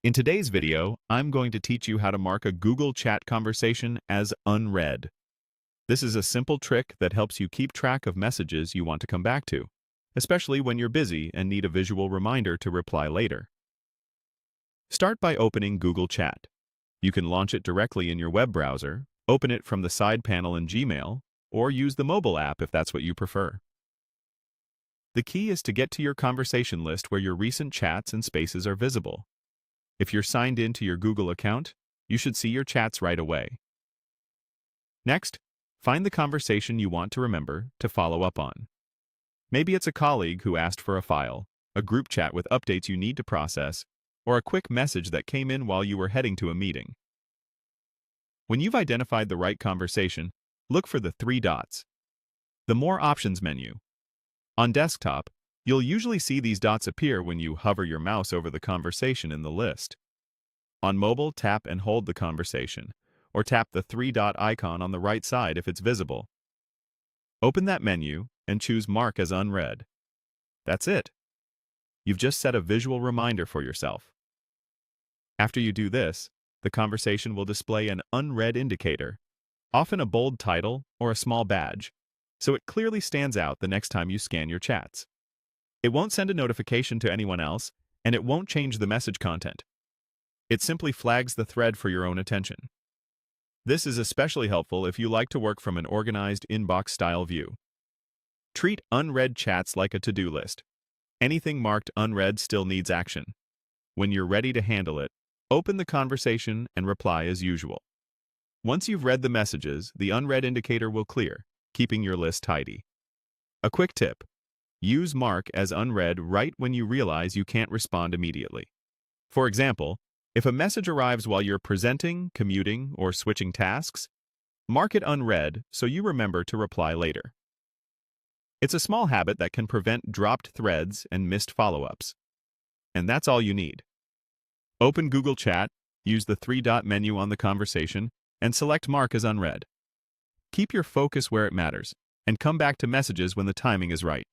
In today's video, I'm going to teach you how to mark a Google Chat conversation as unread. This is a simple trick that helps you keep track of messages you want to come back to, especially when you're busy and need a visual reminder to reply later. Start by opening Google Chat. You can launch it directly in your web browser, open it from the side panel in Gmail, or use the mobile app if that's what you prefer. The key is to get to your conversation list where your recent chats and spaces are visible. If you're signed in to your Google account, you should see your chats right away. Next, find the conversation you want to remember to follow up on. Maybe it's a colleague who asked for a file, a group chat with updates you need to process, or a quick message that came in while you were heading to a meeting. When you've identified the right conversation, look for the three dots, the More Options menu. On desktop, you'll usually see these dots appear when you hover your mouse over the conversation in the list. On mobile, tap and hold the conversation, or tap the three-dot icon on the right side if it's visible. Open that menu and choose Mark as Unread. That's it. You've just set a visual reminder for yourself. After you do this, the conversation will display an unread indicator, often a bold title or a small badge, so it clearly stands out the next time you scan your chats. It won't send a notification to anyone else, and it won't change the message content. It simply flags the thread for your own attention. This is especially helpful if you like to work from an organized inbox-style view. Treat unread chats like a to-do list. Anything marked unread still needs action. When you're ready to handle it, open the conversation and reply as usual. Once you've read the messages, the unread indicator will clear, keeping your list tidy. A quick tip: use Mark as unread right when you realize you can't respond immediately. For example, if a message arrives while you're presenting, commuting, or switching tasks, mark it unread so you remember to reply later. It's a small habit that can prevent dropped threads and missed follow-ups. And that's all you need. Open Google Chat, use the three-dot menu on the conversation, and select Mark as unread. Keep your focus where it matters, and come back to messages when the timing is right.